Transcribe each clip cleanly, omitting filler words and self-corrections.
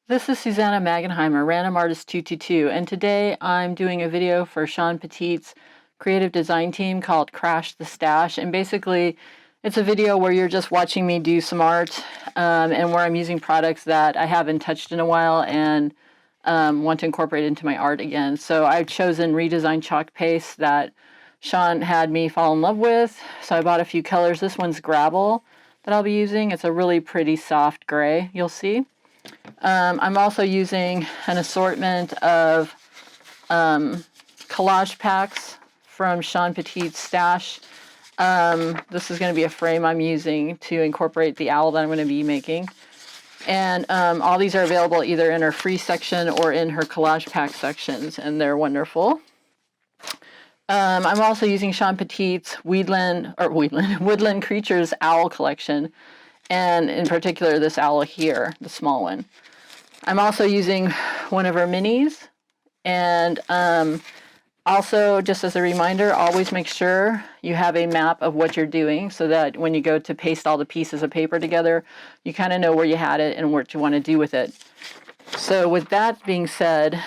This is Susanna Magenheimer, Random Artist 222, and today I'm doing a video for Shawn Petite's creative design team called Crash the Stash. And basically, it's a video where you're just watching me do some art and where I'm using products that I haven't touched in a while and want to incorporate into my art again. So I've chosen Redesign chalk paste that Shawn had me fall in love with. So I bought a few colors. This one's Gravel that I'll be using. It's a really pretty soft gray, you'll see. I'm also using an assortment of collage packs from Shawn Petite's stash. This is going to be a frame I'm using to incorporate the owl that I'm going to be making. And all these are available either in her free section or in her collage pack sections, and they're wonderful. I'm also using Shawn Petite's Woodland Creatures Owl collection, and in particular this owl here, the small one. I'm also using one of her minis, and also, just as a reminder, always make sure you have a map of what you're doing so that when you go to paste all the pieces of paper together, you kind of know where you had it and what you want to do with it. So with that being said,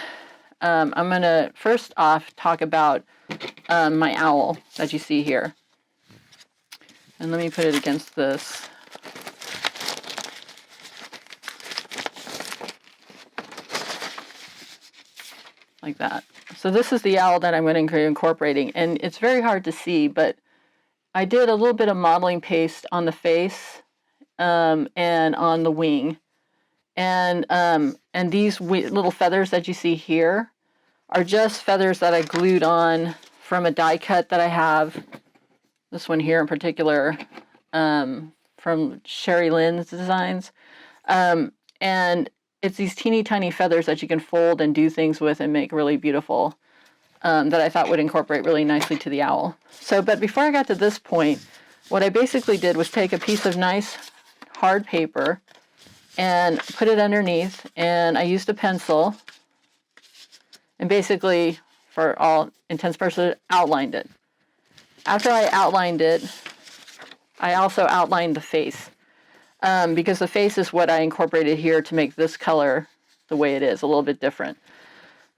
I'm going to first off talk about my owl that you see here. And let me put it against this. Like that. So this is the owl that I'm going to be incorporating, and it's very hard to see, but I did a little bit of modeling paste on the face and on the wing, and these little feathers that you see here are just feathers that I glued on from a die cut that I have. This one here in particular, from Sherry Lynn's designs, and it's these teeny tiny feathers that you can fold and do things with and make really beautiful, that I thought would incorporate really nicely to the owl. So, but before I got to this point, what I basically did was take a piece of nice hard paper and put it underneath, and I used a pencil and basically, for all intents and purposes, outlined it. After I outlined it, I also outlined the face. Because the face is what I incorporated here to make this color the way it is, a little bit different.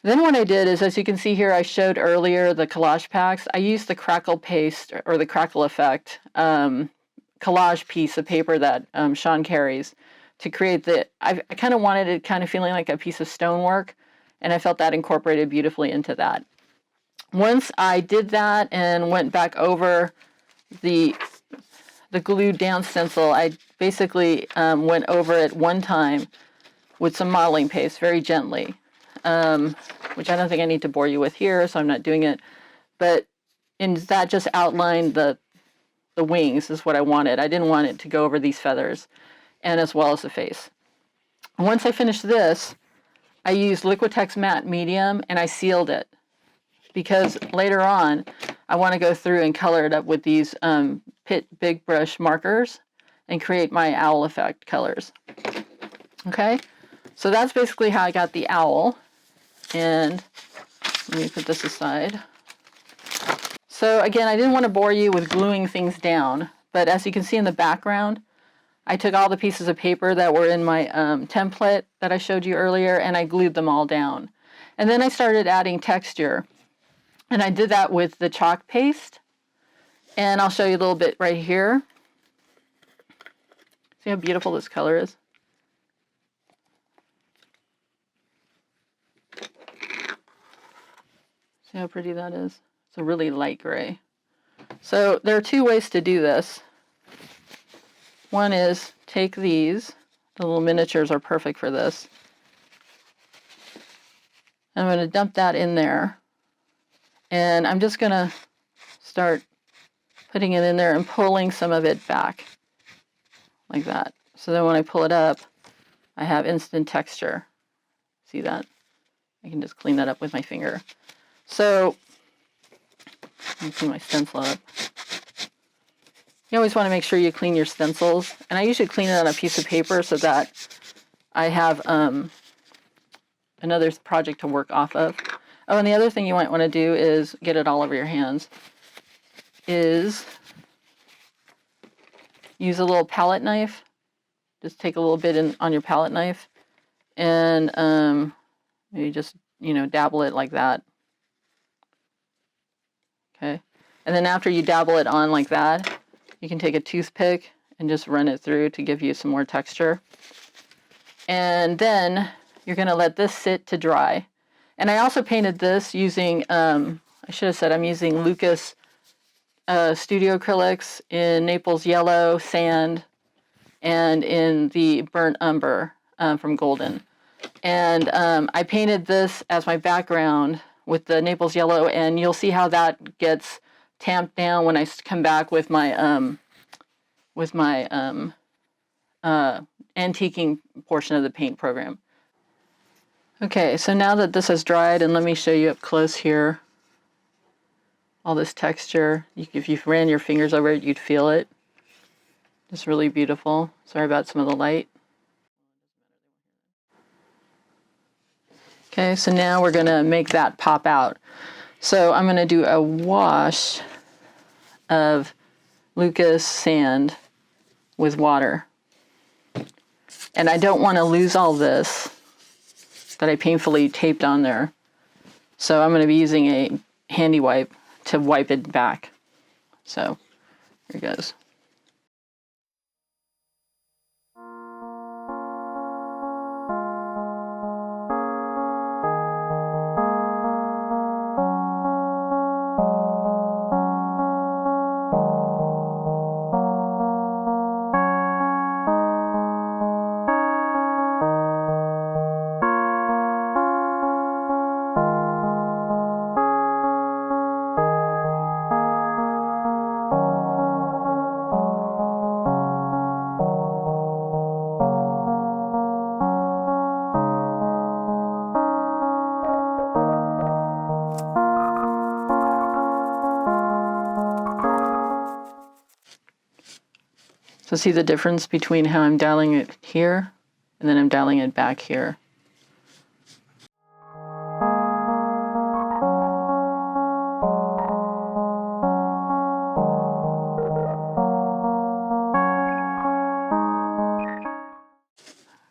Then what I did is, as you can see here, I showed earlier the collage packs. I used the crackle paste, or the crackle effect, collage piece of paper that Shawn carries to create I kind of wanted it kind of feeling like a piece of stonework, and I felt that incorporated beautifully into that. Once I did that and went back over the glued down stencil, I basically went over it one time with some modeling paste very gently, which I don't think I need to bore you with here, so I'm not doing it. But that just outlined the wings is what I wanted. I didn't want it to go over these feathers, and as well as the face. Once I finished this, I used Liquitex matte medium and I sealed it, because later on I want to go through and color it up with these Pitt big brush markers and create my owl effect colors. Okay, so that's basically how I got the owl. And let me put this aside. So again, I didn't want to bore you with gluing things down, but as you can see in the background, I took all the pieces of paper that were in my template that I showed you earlier, and I glued them all down. And then I started adding texture. And I did that with the chalk paste. And I'll show you a little bit right here. See how beautiful this color is? See how pretty that is? It's a really light gray. So there are two ways to do this. One is take these. The little miniatures are perfect for this. I'm going to dump that in there. And I'm just going to start putting it in there and pulling some of it back like that. So then when I pull it up, I have instant texture. See that? I can just clean that up with my finger. So let me clean my stencil up. You always want to make sure you clean your stencils. And I usually clean it on a piece of paper so that I have another project to work off of. Oh, and the other thing you might want to do is get it all over your hands, is use a little palette knife. Just take a little bit on your palette knife and you just, dabble it like that. Okay. And then after you dabble it on like that, you can take a toothpick and just run it through to give you some more texture. And then you're going to let this sit to dry. And I also painted this using, I should have said I'm using Lukas Studio Acrylics in Naples yellow, sand, and in the burnt umber from Golden. And I painted this as my background with the Naples yellow, and you'll see how that gets tamped down when I come back with my antiquing portion of the paint program. Okay, so now that this has dried, and let me show you up close here, all this texture. If you ran your fingers over it, you'd feel it. It's really beautiful. Sorry about some of the light. Okay, so now we're gonna make that pop out. So I'm gonna do a wash of Lukas sand with water. And I don't want to lose all this that I painfully taped on there. So I'm going to be using a handy wipe to wipe it back. So here it goes. So see the difference between how I'm dialing it here and then I'm dialing it back here.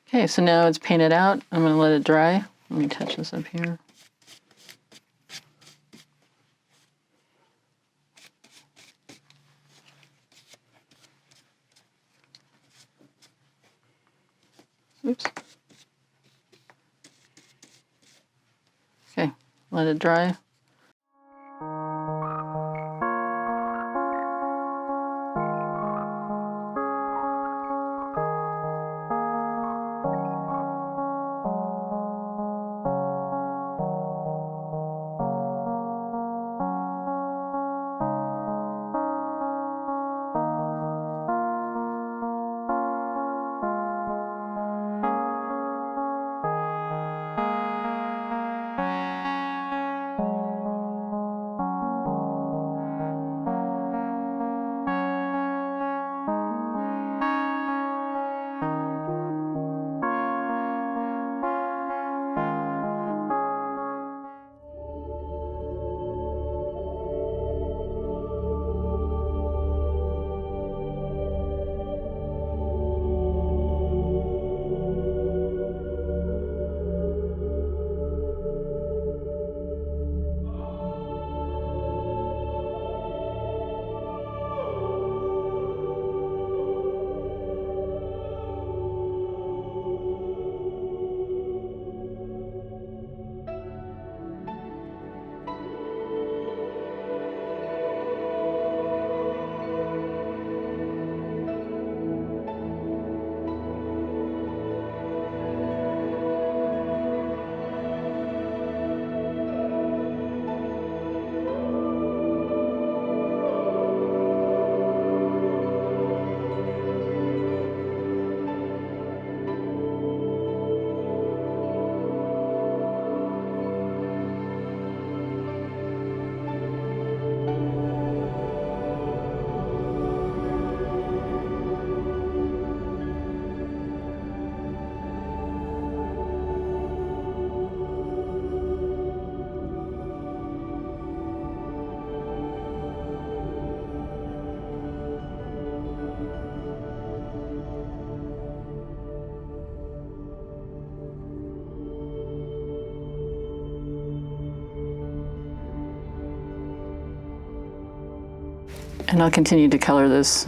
Okay, so now it's painted out. I'm going to let it dry. Let me touch this up here. Oops. Okay, let it dry. And I'll continue to color this.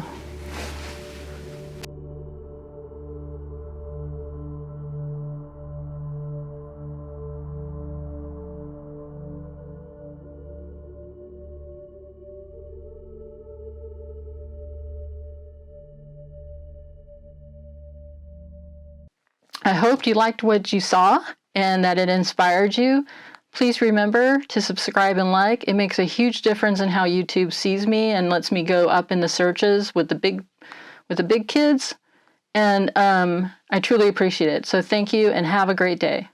I hope you liked what you saw and that it inspired you. Please remember to subscribe and like. It makes a huge difference in how YouTube sees me and lets me go up in the searches with the big kids. And I truly appreciate it. So thank you and have a great day.